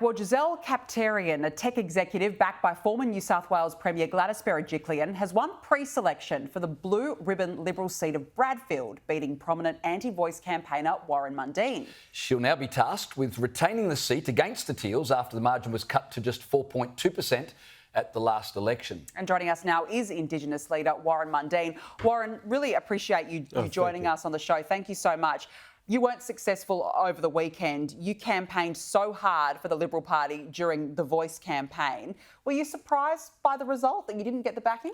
Well, Gisele Kapterian, a tech executive backed by former New South Wales Premier Gladys Berejiklian, has won pre-selection for the blue ribbon Liberal seat of Bradfield, beating prominent anti-voice campaigner Warren Mundine. She'll now be tasked with retaining the seat against the Teals after the margin was cut to just 4.2% at the last election. And joining us now is Indigenous leader Warren Mundine. Warren, really appreciate you joining us on the show. Thank you so much. You weren't successful over the weekend. You campaigned so hard for the Liberal Party during the Voice campaign. Were you surprised by the result, that you didn't get the backing?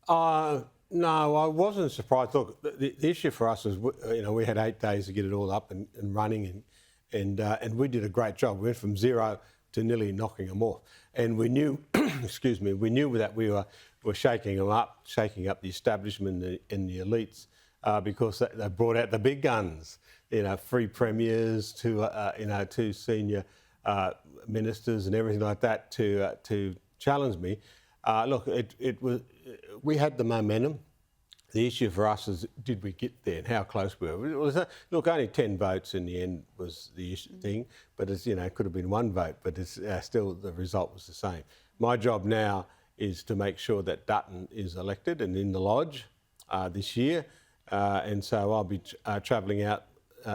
No, I wasn't surprised. Look, the issue for us was, we had 8 days to get it all up and running, and we did a great job. We went from zero to nearly knocking them off, and we knew, we knew that we were shaking up the establishment and the elites because they brought out the big guns. 3 premiers, two senior ministers and everything like that to challenge me. Look, we had the momentum. The issue for us is, did we get there and how close we were? It was, look, only 10 votes in the end was the thing, but it's, it could have been 1 vote, but it's still the result was the same. My job now is to make sure that Dutton is elected and in the lodge this year, and so I'll be travelling out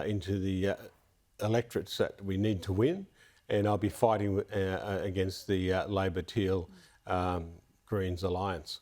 into the electorates that we need to win, and I'll be fighting against the Labor Teal Greens alliance.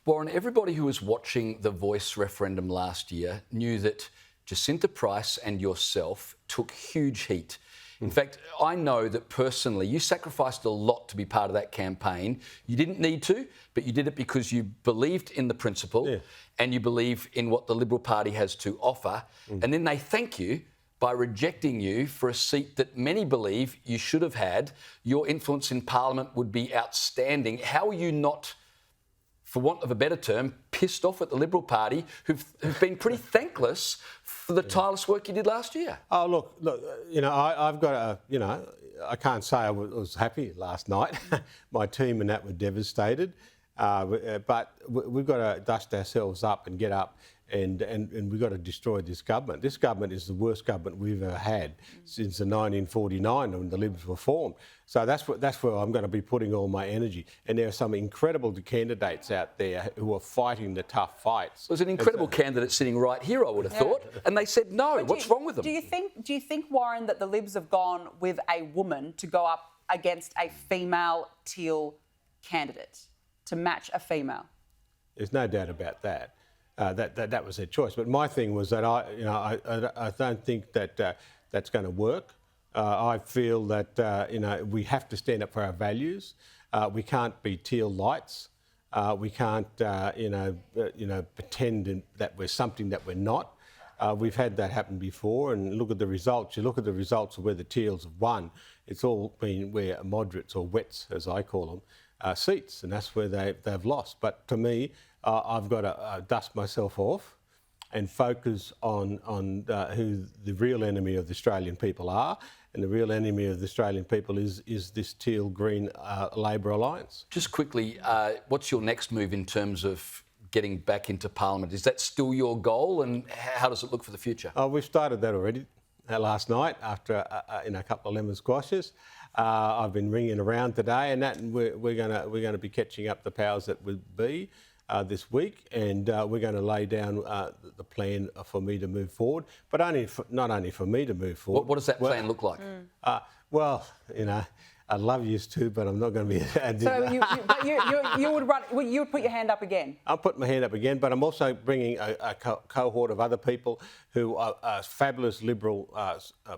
Warren, everybody who was watching the Voice referendum last year knew that Jacinta Price and yourself took huge heat. In fact, I know that personally you sacrificed a lot to be part of that campaign. You didn't need to, but you did it because you believed in the principle and you believe in what the Liberal Party has to offer. And then they thank you by rejecting you for a seat that many believe you should have had. Your influence in Parliament would be outstanding. How are you not, for want of a better term, pissed off at the Liberal Party, who've been pretty thankless for the tireless work you did last year? Oh, look, I've got I can't say I was happy last night. My team and that were devastated. But we've got to dust ourselves up and get up and we've got to destroy this government. This government is the worst government we've ever had since the 1949 when the Libs were formed. So that's where I'm going to be putting all my energy. And there are some incredible candidates out there who are fighting the tough fights. There's an incredible candidate sitting right here, I would have thought, and they said no. What's wrong with them? Do you think, Warren, that the Libs have gone with a woman to go up against a female Teal candidate to match a female? There's no doubt about that. That was their choice. But my thing was that I don't think that that's going to work. I feel that we have to stand up for our values. We can't be Teal lights. We can't pretend that we're something that we're not. We've had that happen before, and look at the results. You look at the results of where the Teals have won. It's all been where moderates, or wets as I call them, seats, and that's where they've lost. But to me, I've got to dust myself off and focus on who the real enemy of the Australian people are. And the real enemy of the Australian people is this Teal-Green Labor alliance. Just quickly, what's your next move in terms of getting back into Parliament? Is that still your goal, and how does it look for the future? We've started that already last night after a couple of lemon squashes. I've been ringing around today, and we're going to be catching up the powers that would be this week, and we're going to lay down the plan for me to move forward, but not only for me to move forward. What does that plan look like? I love you too, but I'm not going to be. So you would run. You would put your hand up again. I'll put my hand up again, but I'm also bringing a cohort of other people who are fabulous Liberal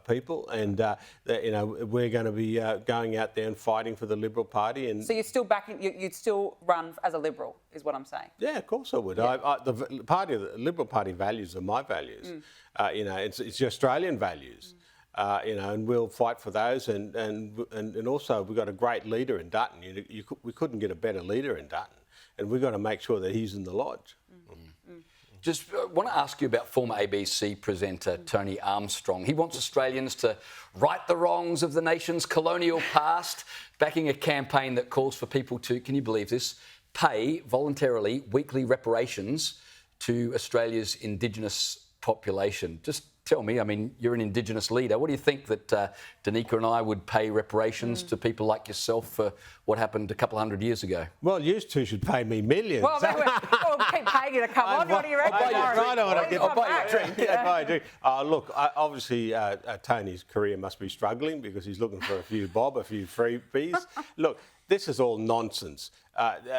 people, and we're going to be going out there and fighting for the Liberal Party. And so you're still backing. You'd still run as a Liberal, is what I'm saying. Yeah, of course I would. Yeah. The Liberal Party values are my values. It's the Australian values. And we'll fight for those, and also we've got a great leader in Dutton. We couldn't get a better leader in Dutton, and we've got to make sure that he's in the lodge. Just want to ask you about former ABC presenter Tony Armstrong. He wants Australians to right the wrongs of the nation's colonial past, backing a campaign that calls for people to, can you believe this, pay voluntarily weekly reparations to Australia's Indigenous population. Just Tell me, I mean, you're an Indigenous leader. What do you think that Danica and I would pay reparations to people like yourself for what happened a couple of 100 years ago? Well, you two should pay me millions. Well, we'll keep paying you to come on. What do you reckon, Warren? I don't want to get I'll buy you a drink. Yeah, buy a drink. Look, obviously, Tony's career must be struggling because he's looking for a few bob, a few freebies. Look, this is all nonsense.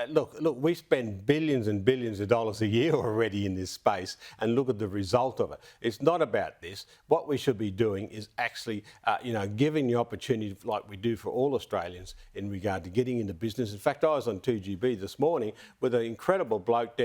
Look, we spend billions and billions of dollars a year already in this space, and look at the result of it. It's not about this. What we should be doing is actually, giving the opportunity, like we do for all Australians, in regard to getting into business. In fact, I was on 2GB this morning with an incredible bloke,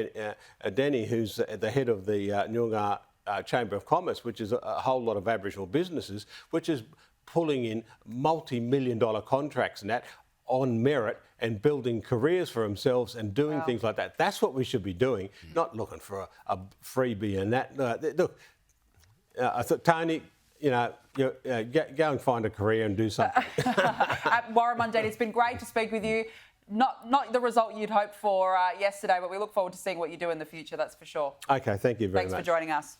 Denny, who's the head of the Nyungar Chamber of Commerce, which is a whole lot of Aboriginal businesses, which is pulling in multi-million-dollar contracts and that, on merit, and building careers for themselves and doing things like that. That's what we should be doing, not looking for a freebie and that. Look, I thought, Tony, go and find a career and do something. Warren Mundine, it's been great to speak with you. Not the result you'd hoped for yesterday, but we look forward to seeing what you do in the future, that's for sure. Okay, thank you very much. Thanks for joining us.